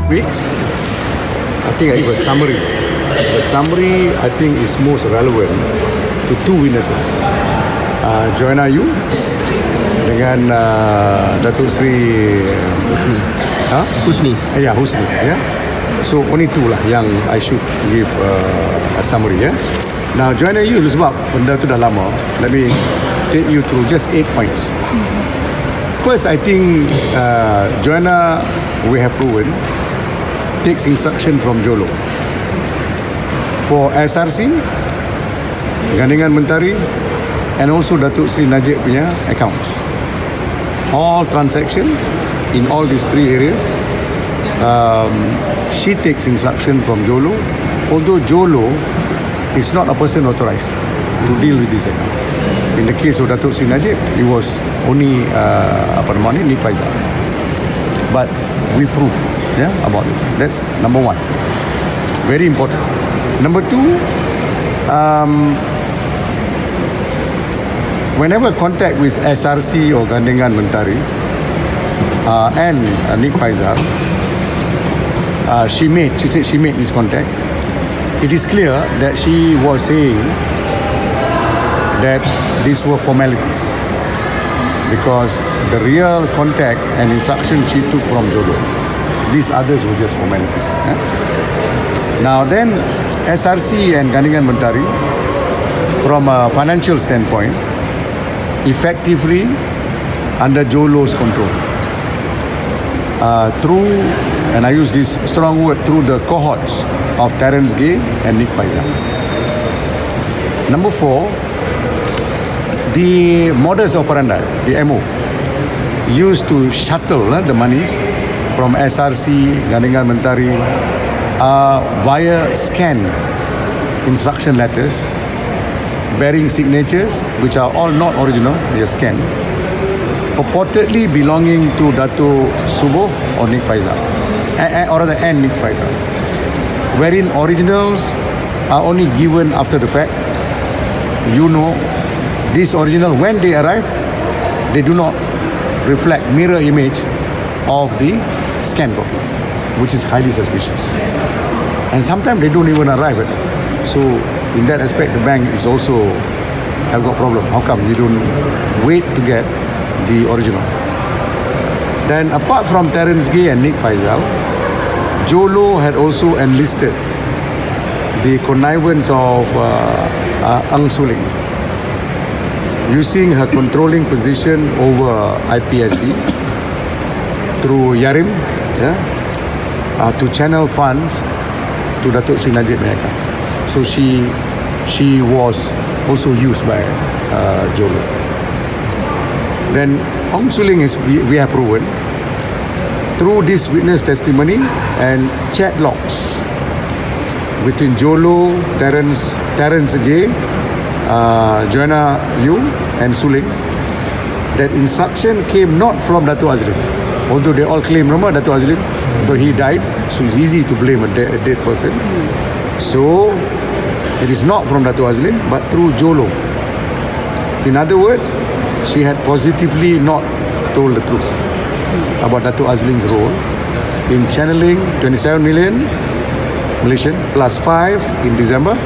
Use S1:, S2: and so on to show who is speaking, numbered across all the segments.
S1: weeks, I think I give a summary. The summary, I think, is most relevant to two witnesses. Joanna Yu dengan Datuk Sri
S2: Husni.
S1: Husni. Yeah. So only two lah yang I should give a summary. Yeah. Now Joanna Yu, sebab benda tu dah lama, let me take you through just 8 points. First, I think Joanna, we have proven, takes instruction from Jolo. For SRC, Gandingan Mentari, and also Datuk Sri Najib punya account. All transaction in all these three areas, she takes instruction from Jolo, although Jolo is not a person authorized to deal with this account. In the case of Datuk Sri Najib, it was only Nik Faizal. But we prove about this. That's number one. Very important. Number two, whenever contact with SRC or Gandingan Mentari and Nik Faizal, she said she made this contact. It is clear that she was saying that these were formalities, because the real contact and instruction she took from Jolo. These others were just formalities. Now then, SRC and Gandingan Mentari, from a financial standpoint, effectively under Jolo's control. Through, and I use this strong word, through the cohorts of Terence Gay and Nik Faizal. Number four, the modus operandi, the MO, used to shuttle the monies from SRC, Gandingan Mentari, via scan instruction letters bearing signatures which are all not original, they are scanned, purportedly belonging to Dato' Suboh or Nik Faizal, or rather and Nik Faizal, wherein originals are only given after the fact. You know, this original, when they arrive, they do not reflect mirror image of the scan copy, which is highly suspicious. And sometimes they don't even arrive at it. So in that aspect, the bank is also have got problem. How come you don't wait to get the original? Then apart from Terence Gay and Nik Faizal, Jolo had also enlisted the connivance of Ang Suling, using her controlling position over IPSB through Yarim to channel funds to Datuk Sri Najib Mehaka. So she was also used by Jolo. Then Ang Suling is, we have proven through this witness testimony and chat logs between Jolo, Terence Gay, Joanna Yu and Suling, that instruction came not from Dato' Azlin, although they all claim, remember Dato' Azlin, though he died, so it's easy to blame a dead person. So it is not from Dato' Azlin, but through Jolo. In other words, she had positively not told the truth about Dato' Azlin's role in channeling 27 million Malaysian plus 5 in December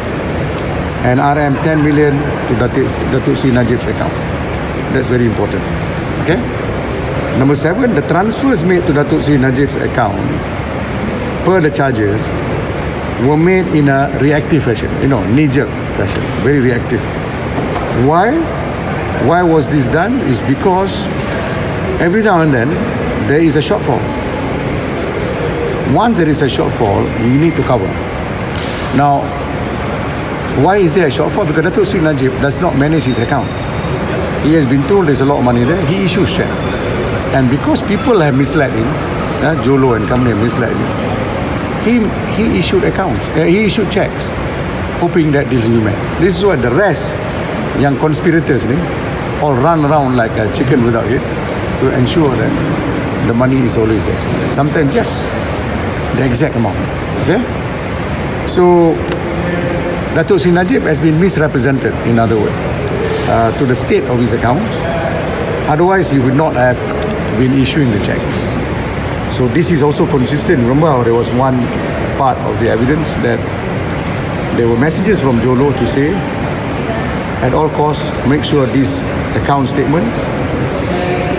S1: and RM 10 million to Datuk Sri Najib's account. That's very important. Okay. Number 7, the transfers made to Datuk Sri Najib's account per the charges were made in a reactive fashion, knee-jerk fashion, very reactive. Why? Why was this done? Is because every now and then there is a shortfall. Once there is a shortfall, you need to cover. Now, why is there a shortfall? Because Datuk Sri Najib does not manage his account. He has been told there's a lot of money there. He issues check. And because people have misled him, Jolo and company have misled him, he issued accounts. He issued checks, hoping that this will be met. This is why the rest, young conspirators, all run around like a chicken without head to ensure that the money is always there. Sometimes just the exact amount. Okay? So Datuk Sri Najib has been misrepresented, in other words, to the state of his accounts. Otherwise, he would not have been issuing the checks. So this is also consistent. Remember how there was one part of the evidence that there were messages from Jolo to say, at all costs, make sure these account statements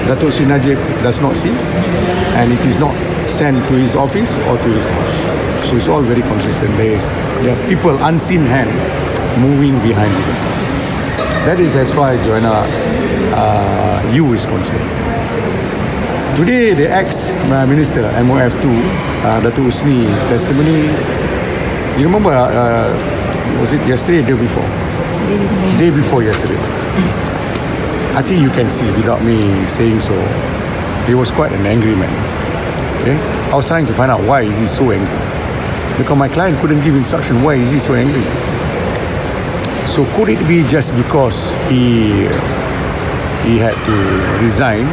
S1: Datuk Sri Najib does not see, and it is not sent to his office or to his house. So it's all very consistent. There are people, unseen hand, moving behind this account. That is as far as Joanna you is concerned. Today, the ex-minister, MOF2, Datuk Usni testimony, you remember, was it yesterday or the day before? Day before yesterday. I think you can see without me saying so, he was quite an angry man. Okay? I was trying to find out why is he so angry. Because my client couldn't give instruction, why is he so angry? So could it be just because he had to resign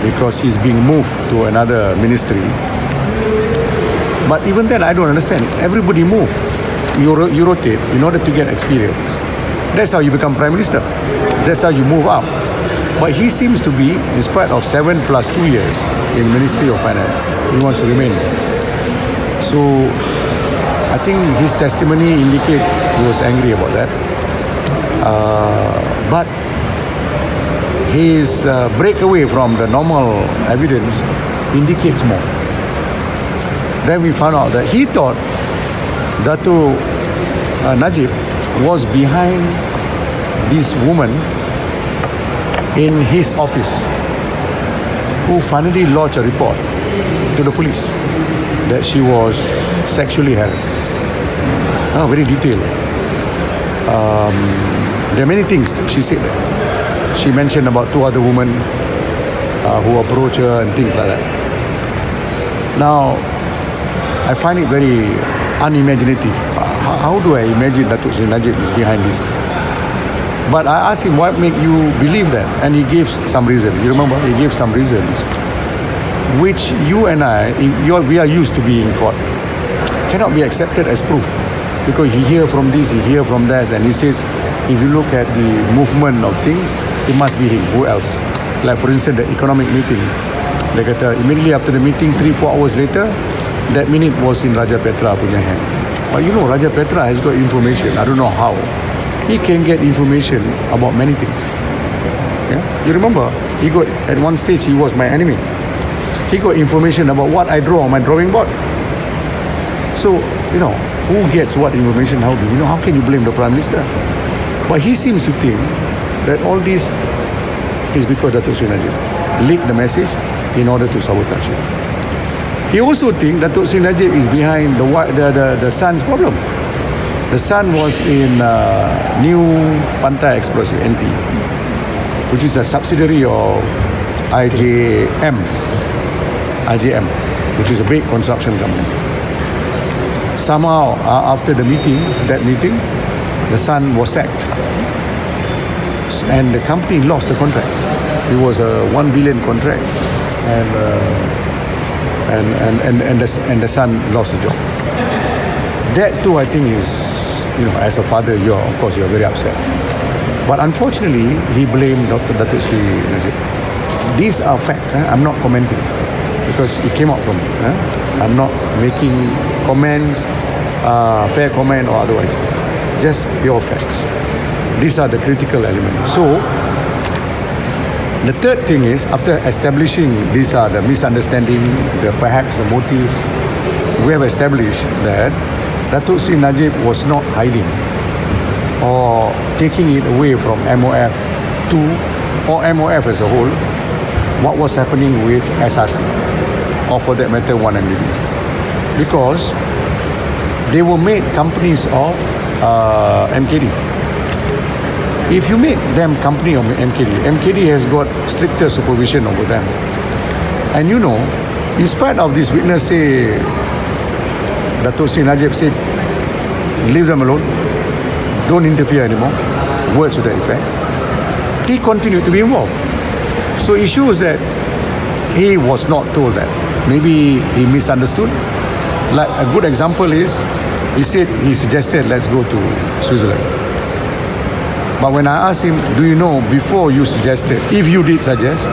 S1: because he's being moved to another ministry? But even then, I don't understand. Everybody move. You rotate in order to get experience. That's how you become Prime Minister. That's how you move up. But he seems to be, in spite of 7 plus 2 years in Ministry of Finance, he wants to remain. So I think his testimony indicate he was angry about that. But his breakaway from the normal evidence indicates more. Then we found out that he thought Datuk Najib was behind this woman in his office who finally lodged a report to the police that she was sexually harassed. Very detailed. There are many things she said there. She mentioned about 2 other women who approached her and things like that. Now, I find it very unimaginative. How do I imagine Datuk Sri Najib is behind this? But I asked him, what made you believe that? And he gave some reason. You remember? He gave some reasons, which you and I, we are used to being in court, cannot be accepted as proof. Because he hear from this, he hear from that, and he says, if you look at the movement of things, it must be him. Who else? Like for instance, the economic meeting. They kata, immediately after the meeting, 3-4 hours later, that minute was in Raja Petra punya hand. But you know, Raja Petra has got information. I don't know how. He can get information about many things. Yeah? You remember, he got, at one stage, he was my enemy. He got information about what I draw on my drawing board. So, you know, who gets what information, how do you know? How can you blame the Prime Minister? But he seems to think that all this is because Datuk Sri Najib leaked the message in order to sabotage it. He also thinks that Datuk Sri Najib is behind the son's problem. The son was in New Pantai Explosive, NP, which is a subsidiary of IJM, which is a big construction company. Somehow, after that meeting, the son was sacked, and the company lost the contract. It was a 1 billion contract, and the son lost the job. That too, I think, is, you know, as a father, you're very upset. But unfortunately, he blamed Datuk Sri Najib. These are facts. I'm not commenting because it came out from me. I'm not making comments, fair comment or otherwise. Just pure facts. These are the critical elements. So, the third thing is, after establishing these are the misunderstanding, perhaps the motive, we have established that Datuk Sri Najib was not hiding or taking it away from MOF 2 or MOF as a whole, what was happening with SRC, or for that matter 1MDB. Because they were made companies of MKD. If you make them company of MKD has got stricter supervision over them. And you know, in spite of this witness say, Datuk Sri Najib said, leave them alone, don't interfere anymore, words to that effect, he continued to be involved. So it shows that he was not told that. Maybe he misunderstood. Like a good example is, he suggested, let's go to Switzerland. But when I asked him, do you know, before you suggested, if you did suggest,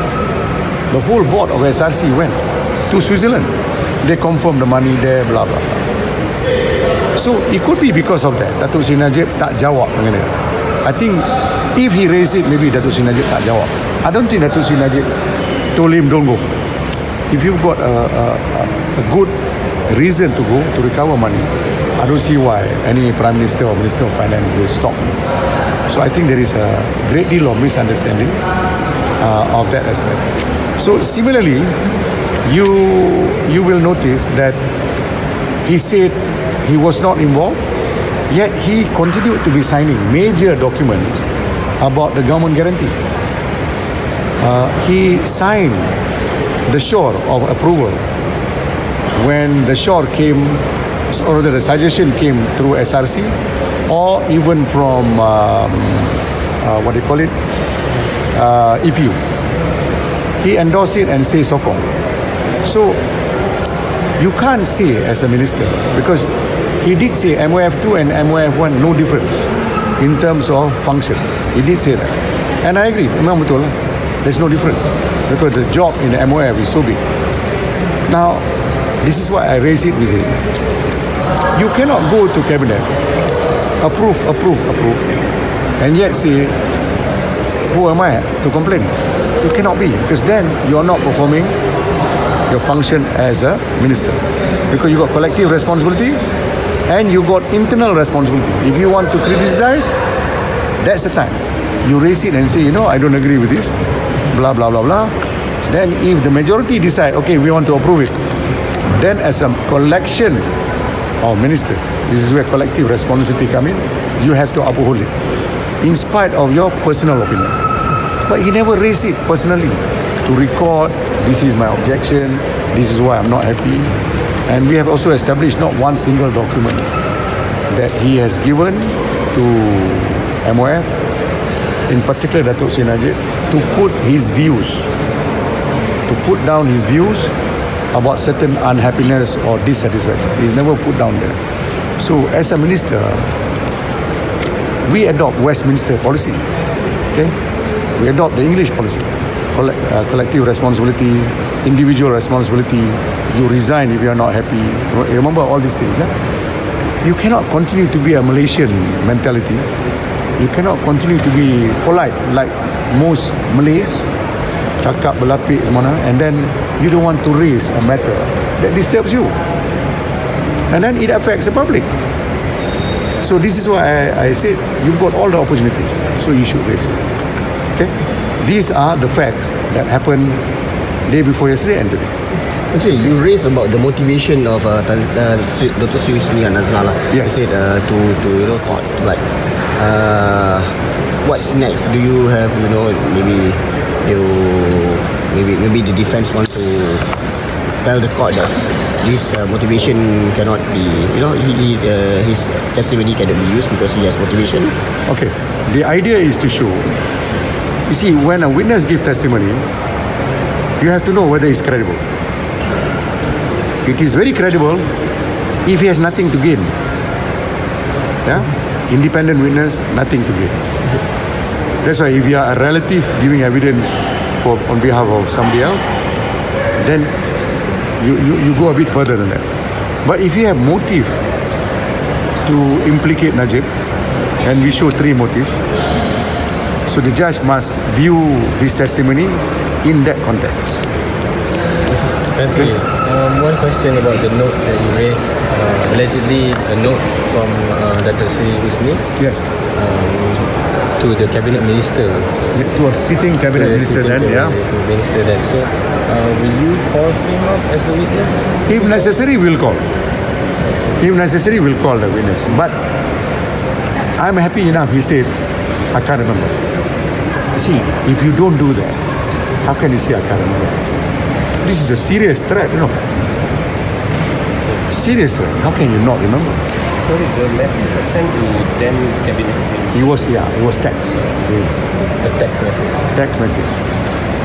S1: the whole board of SRC went to Switzerland. They confirm the money there, blah blah blah. So it could be because of that Datuk Seri Najib tak jawab mengenai. I think if he raised it, maybe Datuk Seri Najib tak jawab. I don't think Datuk Seri Najib told him don't go. If you've got a good reason to go to recover money, I don't see why any Prime Minister or Minister of Finance will stop. So I think there is a great deal of misunderstanding of that aspect. So similarly, you will notice that he said he was not involved, yet he continued to be signing major documents about the government guarantee. He signed the shore of approval when the shore came, or the suggestion came through SRC, or even from what do you call it, EPU. He endorsed it and says sokong. So you can't say as a minister, because he did say MOF2 and MOF1 no difference in terms of function. He did say that, and I agree. Memang betul lah. There's no difference because the job in the MOF is so big. Now, this is why I raise it with him. You cannot go to cabinet, approve, and yet say, who am I to complain? You cannot be, because then you are not performing your function as a minister, because you got collective responsibility and you got internal responsibility. If you want to criticize, that's the time you raise it and say, I don't agree with this, blah blah blah blah. Then if the majority decide, okay, we want to approve it, then as a collection of ministers, this is where collective responsibility come in, you have to uphold it in spite of your personal opinion. But he never raised it personally to record, this is my objection, this is why I'm not happy. And we have also established not one single document that he has given to MOF, in particular Datuk Seri Najib, to put his views, to put down his views about certain unhappiness or dissatisfaction. He's never put down there. So as a minister, we adopt Westminster policy. Okay? We adopt the English policy. Collective responsibility, individual responsibility. You resign if you are not happy. Remember all these things. You cannot continue to be a Malaysian mentality. You cannot continue to be polite like most Malays, cakap berlapik semana, and then you don't want to raise a matter that disturbs you, and then it affects the public. So this is why I said you've got all the opportunities, so you should raise it. Okay, these are the facts that happened day before yesterday and today.
S2: Actually, you raised about the motivation of Dr. Sri and Azlala.
S1: Yes.
S2: You said to court, but what's next? Do you have maybe the defense want to tell the court that this motivation cannot be, his testimony cannot be used because he has motivation?
S1: Okay, the idea is to show, you see, when a witness gives testimony, you have to know whether it's credible. It is very credible if he has nothing to gain. Yeah? Independent witness, nothing to gain. That's why if you are a relative giving evidence on behalf of somebody else, then you go a bit further than that. But if you have motive to implicate Najib, and we show 3 motives, so the judge must view his testimony in that context.
S3: Firstly, one question about the note that you raised. Allegedly, a note from Dr. Sri Husni.
S1: Yes.
S3: To the cabinet minister.
S1: To a sitting cabinet minister then, yeah.
S3: Minister then. So, will you call him up as a witness?
S1: If necessary, we'll call. If necessary, we'll call the witness. But I'm happy enough, he said, I can't remember. See, if you don't do that, how can you say I can't remember? This is a serious threat, Serious threat. How can you not remember?
S3: Sorry, the message was sent to then cabinet minister.
S1: It was text.
S3: A text message.
S1: Text message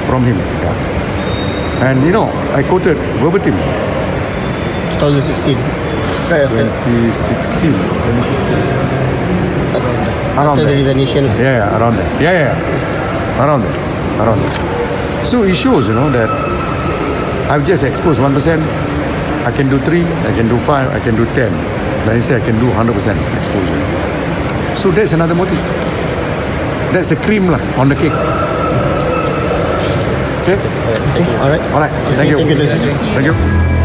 S1: from him. Yeah. And I quoted verbatim.
S2: 2016. Right after.
S1: 2016.
S2: After the resignation.
S1: Yeah, around there. Yeah. Around there. So it shows, that I've just exposed 1%. I can do 3, I can do 5, I can do 10. But instead I can do 100% exposure. So that's another motive. That's the cream lah on the cake. Okay?
S2: Okay, alright.
S1: Alright. Thank you.
S2: Thank you.
S1: Thank you.